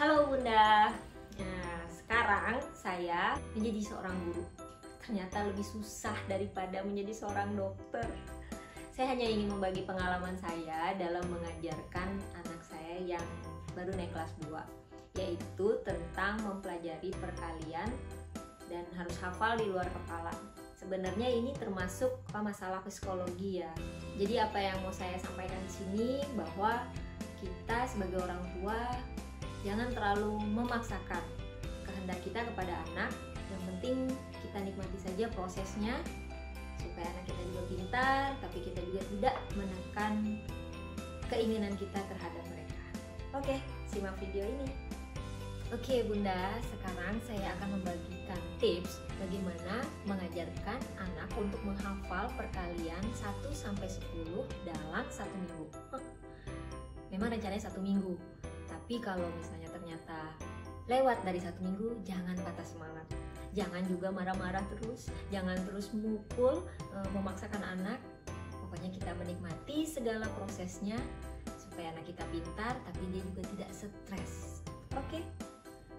Halo Bunda. Nah, sekarang saya menjadi seorang guru. Ternyata lebih susah daripada menjadi seorang dokter. Saya hanya ingin membagi pengalaman saya dalam mengajarkan anak saya yang baru naik kelas 2, yaitu tentang mempelajari perkalian dan harus hafal di luar kepala. Sebenarnya ini termasuk masalah psikologi ya. Jadi apa yang mau saya sampaikan di sini bahwa kita sebagai orang tua jangan terlalu memaksakan kehendak kita kepada anak. Yang penting kita nikmati saja prosesnya supaya anak kita juga pintar, tapi kita juga tidak menekan keinginan kita terhadap mereka. Oke, simak video ini. Oke Bunda, sekarang saya akan membagikan tips bagaimana mengajarkan anak untuk menghafal perkalian 1-10 dalam 1 minggu. Memang rencananya 1 minggu, tapi kalau misalnya ternyata lewat dari 1 minggu, jangan patah semangat. Jangan juga marah-marah terus, jangan terus mukul, memaksakan anak. Pokoknya kita menikmati segala prosesnya supaya anak kita pintar, tapi dia juga tidak stres. Oke?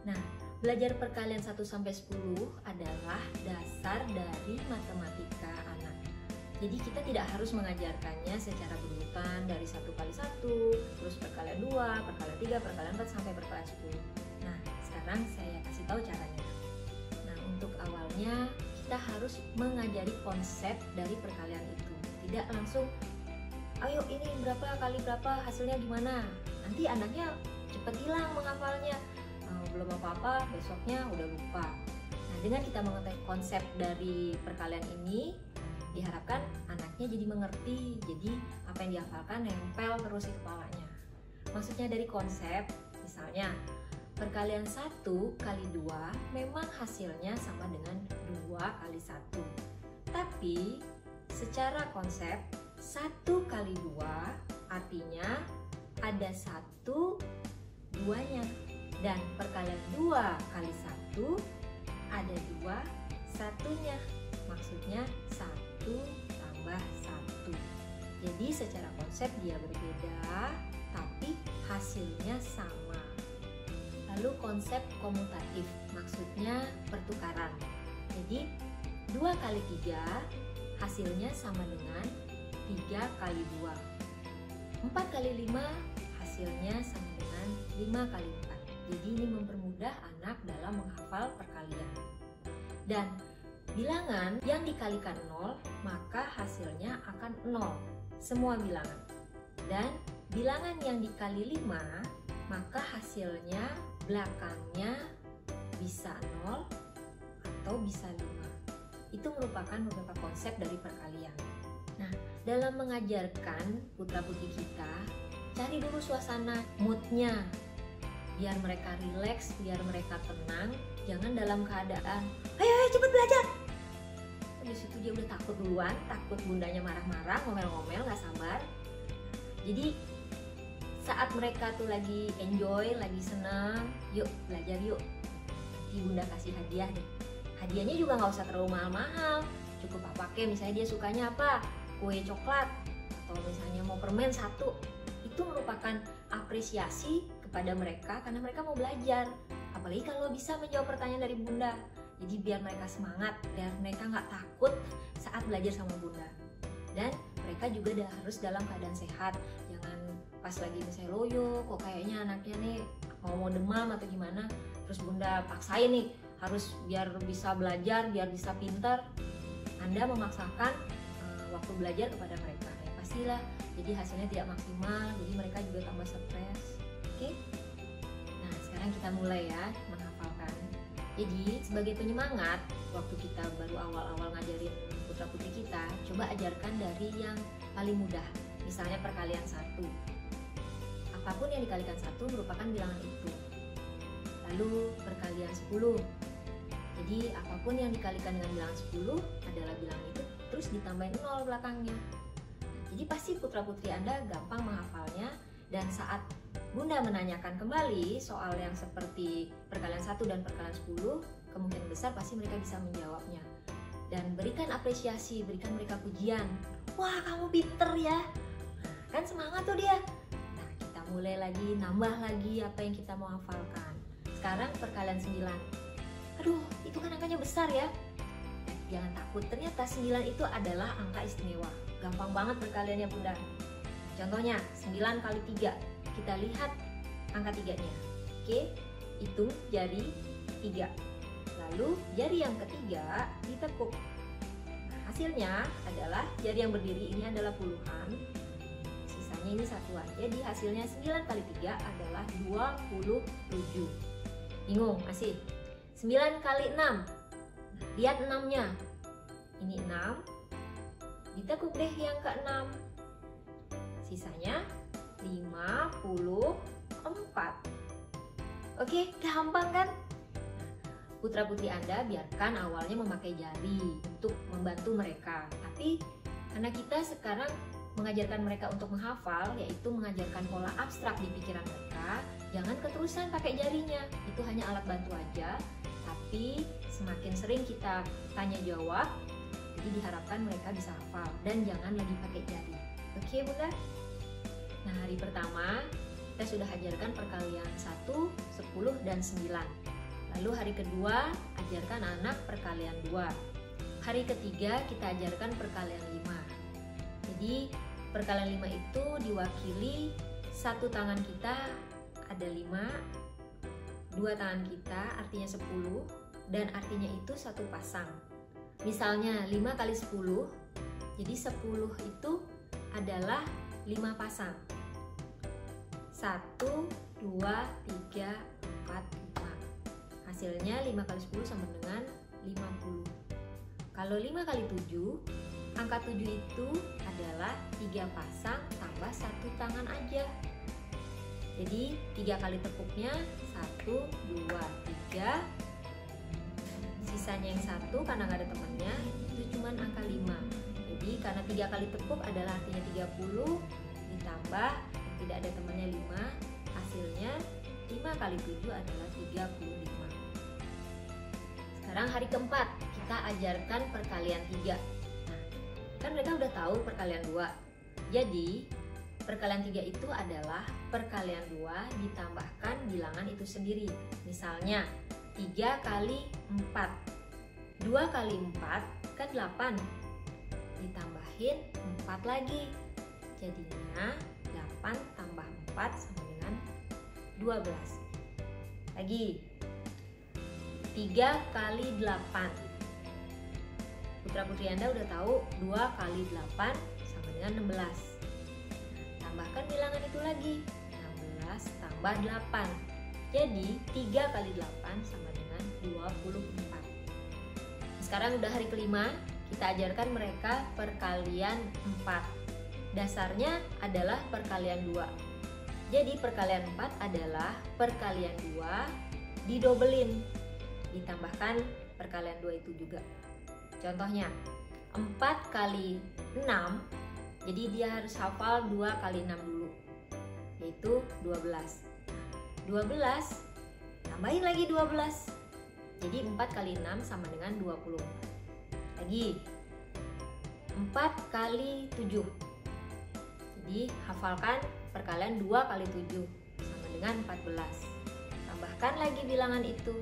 Nah, belajar perkalian 1-10 adalah dasar dari matematika anak. Jadi kita tidak harus mengajarkannya secara berurutan dari 1 kali 1, terus perkalian 2, perkalian 3, perkalian 4 sampai perkalian 10. Nah, sekarang saya kasih tahu caranya. Nah, untuk awalnya kita harus mengajari konsep dari perkalian itu. Tidak langsung, ayo ini berapa kali berapa, hasilnya gimana. Nanti anaknya cepat hilang menghafalnya. Belum apa-apa, besoknya udah lupa. Nah, dengan kita mengetahui konsep dari perkalian ini, diharapkan anaknya jadi mengerti, jadi apa yang dihafalkan nempel terus di kepalanya. Maksudnya dari konsep, misalnya perkalian 1 kali 2 memang hasilnya sama dengan 2 kali 1. Tapi secara konsep 1 kali 2 artinya ada 1 duanya. Dan perkalian 2 kali 1 ada 2 satunya. Maksudnya 1 tambah 1. Jadi secara konsep dia berbeda, tapi hasilnya sama. Lalu konsep komutatif, maksudnya pertukaran. Jadi 2 kali 3 hasilnya sama dengan 3 kali 2. 4 kali 5 hasilnya sama dengan 5 kali 4. Jadi ini mempermudah anak dalam menghafal perkalian. Dan bilangan yang dikalikan 0, maka hasilnya akan 0. Semua bilangan. Dan bilangan yang dikali 5, maka hasilnya belakangnya bisa 0 atau bisa 5. Itu merupakan beberapa konsep dari perkalian. Nah, dalam mengajarkan putra-putri kita, cari dulu suasana, moodnya. Biar mereka rileks, biar mereka tenang. Jangan dalam keadaan, ayo cepet belajar. Di situ dia udah takut duluan, takut bundanya marah-marah, ngomel-ngomel, nggak sabar. Jadi saat mereka tuh lagi enjoy, lagi senang, yuk belajar yuk. Nanti bunda kasih hadiah deh. Hadiahnya juga nggak usah terlalu mahal-mahal. Cukup apa kek, misalnya dia sukanya apa, kue coklat, atau misalnya mau permen 1. Itu merupakan apresiasi kepada mereka karena mereka mau belajar. Apalagi kalau bisa menjawab pertanyaan dari bunda. Jadi biar mereka semangat, biar mereka nggak takut saat belajar sama bunda. Dan mereka juga harus dalam keadaan sehat. Jangan pas lagi misalnya loyo, kok kayaknya anaknya nih mau demam atau gimana, terus bunda paksain nih harus biar bisa belajar, biar bisa pintar. Anda memaksakan waktu belajar kepada mereka, ya pastilah jadi hasilnya tidak maksimal, jadi mereka juga tambah stres. Oke? Nah, sekarang kita mulai ya menghafalkan. Jadi sebagai penyemangat, waktu kita baru awal-awal ngajarin putra-putri kita, coba ajarkan dari yang paling mudah. Misalnya perkalian 1. Apapun yang dikalikan 1 merupakan bilangan itu. Lalu perkalian 10. Jadi apapun yang dikalikan dengan bilangan 10 adalah bilangan itu, terus ditambahin 0 belakangnya. Jadi pasti putra-putri Anda gampang menghafalnya. Dan saat bunda menanyakan kembali soal yang seperti perkalian 1 dan perkalian 10, kemungkinan besar pasti mereka bisa menjawabnya. Dan berikan apresiasi, berikan mereka pujian. Wah, kamu pinter ya. Nah, kan semangat tuh dia. Nah, kita mulai lagi, nambah lagi apa yang kita mau hafalkan. sekarang perkalian 9. Aduh, itu kan angkanya besar ya. Jangan takut, ternyata 9 itu adalah angka istimewa. Gampang banget perkaliannya Bunda. Contohnya 9 kali 3. Kita lihat angka 3-nya. Oke, hitung jari 3. Lalu jari yang ketiga ditekuk. Hasilnya adalah jari yang berdiri ini adalah puluhan, sisanya ini satuan. Jadi hasilnya 9 kali 3 adalah 27. Bingung masih? 9 kali 6. Lihat 6-nya. Ini 6. Ditekuk deh yang ke-6. Sisanya 54. Oke, gampang kan? Putra-putri Anda biarkan awalnya memakai jari untuk membantu mereka. Tapi karena kita sekarang mengajarkan mereka untuk menghafal, yaitu mengajarkan pola abstrak di pikiran mereka, jangan keterusan pakai jarinya. Itu hanya alat bantu aja. Tapi semakin sering kita tanya jawab, jadi diharapkan mereka bisa hafal dan jangan lagi pakai jari. Oke Bunda? Nah, hari pertama kita sudah ajarkan perkalian 1, 10, dan 9. Lalu hari kedua ajarkan anak perkalian 2. Hari ketiga kita ajarkan perkalian 5. Jadi perkalian 5 itu diwakili satu tangan kita ada 5, dua tangan kita artinya 10, dan artinya itu satu pasang. Misalnya 5 kali 10, jadi 10 itu adalah 5 pasang. 1, 2, 3, 4, 5. Hasilnya 5 kali 10 sama dengan 50. Kalau 5 kali 7, angka 7 itu adalah 3 pasang tambah 1 tangan aja. Jadi 3 kali tepuknya 1, 2, 3. Sisanya yang 1 karena nggak ada temannya, itu cuma angka 5. Jadi karena 3 kali tepuk adalah artinya 30, ditambah tidak ada temannya 5, hasilnya 5 kali 7 adalah 35. Sekarang hari keempat kita ajarkan perkalian 3. Nah, kan mereka udah tahu perkalian 2. Jadi perkalian 3 itu adalah perkalian 2 ditambahkan bilangan itu sendiri. Misalnya 3 kali 4. 2 kali 4 kan 8. Ditambahin 4 lagi. Jadinya 8 tambah 4 sama dengan 12. Lagi 3 kali 8. Putra-putri Anda udah tahu 2 kali 8 sama dengan 16. Tambahkan bilangan itu lagi. 16 tambah 8. Jadi 3 kali 8 sama dengan 24. Sekarang udah hari kelima, kita ajarkan mereka perkalian 4. Dasarnya adalah perkalian 2. Jadi perkalian 4 adalah perkalian 2 didobelin. Ditambahkan perkalian 2 itu juga. Contohnya 4 kali 6, jadi dia harus hafal 2 kali 6 dulu, yaitu 12. 12 tambahin lagi 12, jadi 4 kali 6 sama dengan 24. Lagi 4 kali 7, jadi hafalkan perkalian 2 kali 7 sama dengan 14. Tambahkan lagi bilangan itu,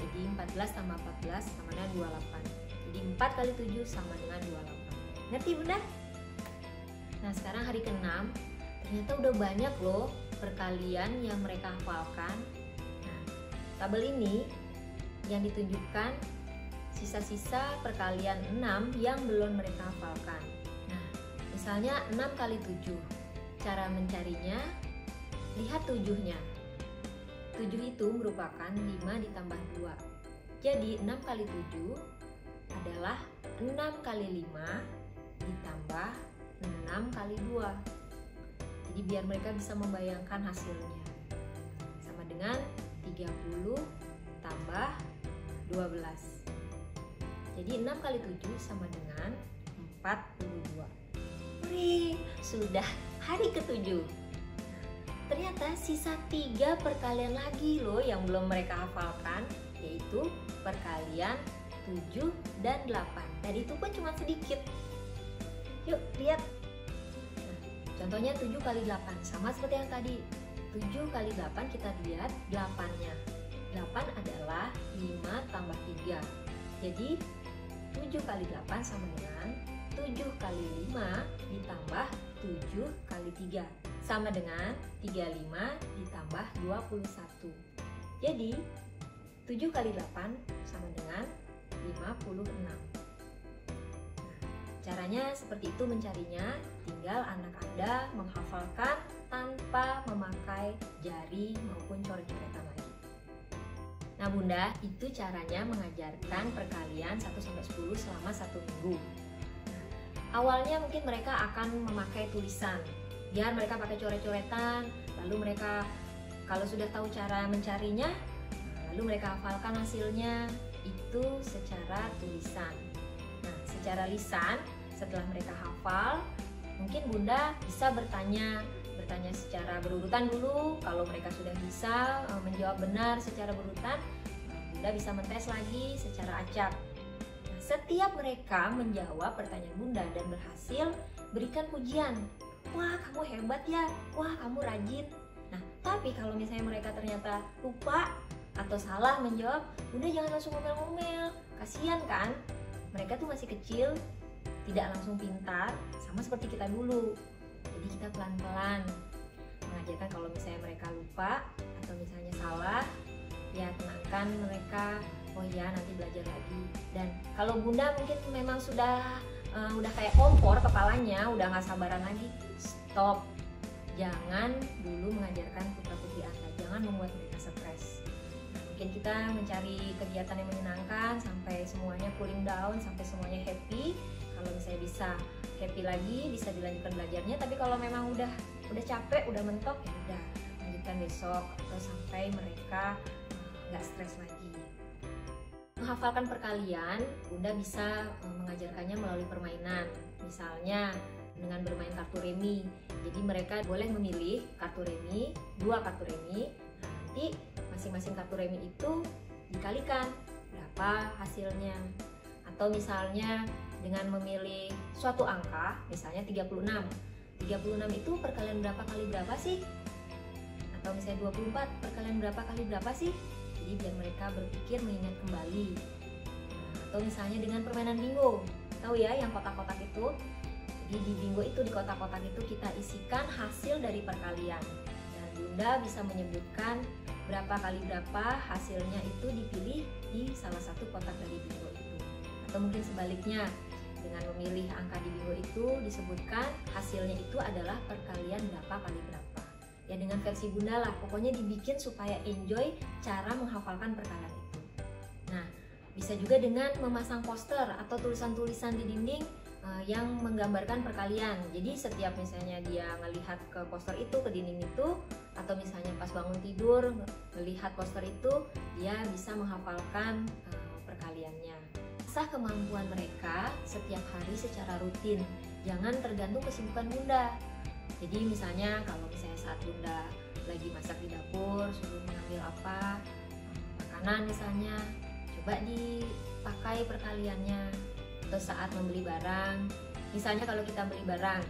jadi 14 tambah 14 sama dengan 28. Jadi 4 kali 7 sama dengan 28. Ngerti Bunda? Nah sekarang hari ke-6, ternyata udah banyak loh perkalian yang mereka hafalkan. Nah, tabel ini yang ditunjukkan sisa-sisa perkalian 6 yang belum mereka hafalkan. Nah, misalnya 6 kali 7. Cara mencarinya, lihat 7-nya. 7 itu merupakan 5 ditambah 2. Jadi 6 kali 7 adalah 6 kali 5 ditambah 6 kali 2. Jadi biar mereka bisa membayangkan hasilnya. Sama dengan 30 tambah 12. Jadi 6 kali 7 sama dengan 42. Wih, sudah hari ke-7. Ternyata sisa 3 perkalian lagi loh yang belum mereka hafalkan, yaitu perkalian 7 dan 8. Dan itu pun cuma sedikit. Yuk lihat. Nah, contohnya 7 kali 8 sama seperti yang tadi. 7 kali 8 kita lihat 8-nya. 8 Jadi 7 kali 8 sama dengan 7 kali 5 ditambah 7 kali 3 sama dengan 35 ditambah 21. Jadi 7 kali 8 sama dengan 56. Caranya seperti itu mencarinya, tinggal anak Anda menghafalkan tanpa memakai jari maupun coret-coretan lagi. Nah Bunda, itu caranya mengajarkan perkalian 1-10 selama 1 minggu. Nah, awalnya mungkin mereka akan memakai tulisan, biar mereka pakai coret-coretan, lalu mereka kalau sudah tahu cara mencarinya, lalu mereka hafalkan hasilnya itu secara tulisan. Nah, secara lisan, setelah mereka hafal, mungkin Bunda bisa bertanya secara berurutan dulu. Kalau mereka sudah bisa menjawab benar secara berurutan, Bunda bisa mentes lagi secara acak. Nah, setiap mereka menjawab pertanyaan Bunda dan berhasil, berikan pujian. Wah, kamu hebat ya. Wah, kamu rajin. Nah, tapi kalau misalnya mereka ternyata lupa atau salah menjawab, Bunda jangan langsung ngomel-ngomel. Kasian kan? Mereka tuh masih kecil, tidak langsung pintar, sama seperti kita dulu. Jadi kita pelan-pelan mengajarkan. Kalau misalnya mereka lupa atau misalnya salah, ya tenangkan mereka. Oh ya, nanti belajar lagi. Dan kalau Bunda mungkin memang sudah kayak kompor kepalanya, udah nggak sabaran lagi, stop. Jangan dulu mengajarkan putra-putri Anda, jangan membuat mereka stres. Mungkin kita mencari kegiatan yang menyenangkan sampai semuanya cooling down, sampai semuanya happy. Kalau misalnya bisa happy lagi, bisa dilanjutkan belajarnya. Tapi kalau memang udah capek, udah mentok, ya udah lanjutkan besok atau sampai mereka nggak stres lagi. Menghafalkan perkalian, Bunda bisa mengajarkannya melalui permainan. Misalnya dengan bermain kartu remi. Jadi mereka boleh memilih kartu remi, 2 kartu remi. Nah, nanti masing-masing kartu remi itu dikalikan berapa hasilnya. Atau misalnya dengan memilih suatu angka, misalnya 36. 36 itu perkalian berapa kali berapa sih? Atau misalnya 24, perkalian berapa kali berapa sih? Jadi biar mereka berpikir, mengingat kembali. Nah, atau misalnya dengan permainan bingo. Tahu ya yang kotak-kotak itu? Jadi di bingo itu, di kotak-kotak itu kita isikan hasil dari perkalian. Dan Bunda bisa menyebutkan berapa kali berapa hasilnya itu dipilih di salah satu kotak dari bingo itu. Atau mungkin sebaliknya, dengan memilih angka di bingo itu disebutkan hasilnya itu adalah perkalian berapa kali berapa. Ya dengan versi Bunda lah, pokoknya dibikin supaya enjoy cara menghafalkan perkalian itu. Nah, bisa juga dengan memasang poster atau tulisan-tulisan di dinding yang menggambarkan perkalian. Jadi setiap misalnya dia melihat ke poster itu, ke dinding itu, atau misalnya pas bangun tidur melihat poster itu, dia bisa menghafalkan perkaliannya. Asah kemampuan mereka setiap hari secara rutin, jangan tergantung kesibukan Bunda. Jadi misalnya kalau misalnya saat Bunda lagi masak di dapur, suruh mengambil apa, makanan misalnya, coba dipakai perkaliannya. Atau saat membeli barang, misalnya kalau kita beli barang,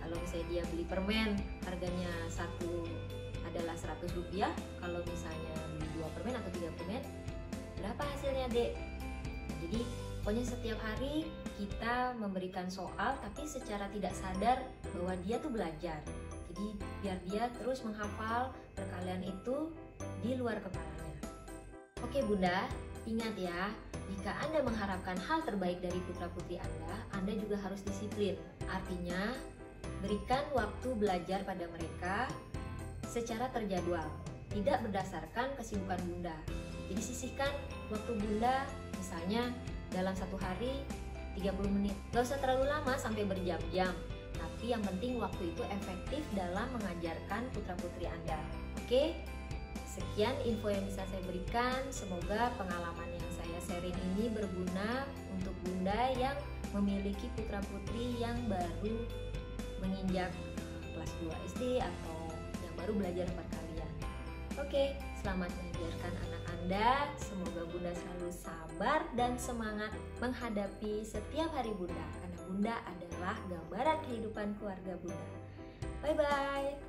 kalau misalnya dia beli permen, harganya satu adalah Rp100, kalau misalnya beli 2 permen atau 3 permen, berapa hasilnya dek? Jadi pokoknya setiap hari kita memberikan soal, tapi secara tidak sadar bahwa dia tuh belajar. Jadi biar dia terus menghafal perkalian itu di luar kepalanya. Oke Bunda, ingat ya, jika Anda mengharapkan hal terbaik dari putra-putri Anda juga harus disiplin. Artinya, berikan waktu belajar pada mereka secara terjadwal, tidak berdasarkan kesibukan Bunda. Jadi sisihkan waktu Bunda, misalnya dalam satu hari 30 menit. Gak usah terlalu lama sampai berjam-jam, tapi yang penting waktu itu efektif dalam mengajarkan putra-putri Anda. Oke? Sekian info yang bisa saya berikan. Semoga pengalaman yang saya sharing ini berguna untuk Bunda yang memiliki putra-putri yang baru menginjak kelas 2 SD atau yang baru belajar perkalian. Oke, selamat mengajarkan anak Anda. Semoga Bunda selalu sabar dan semangat menghadapi setiap hari Bunda, karena Bunda adalah gambaran kehidupan keluarga Bunda. Bye-bye.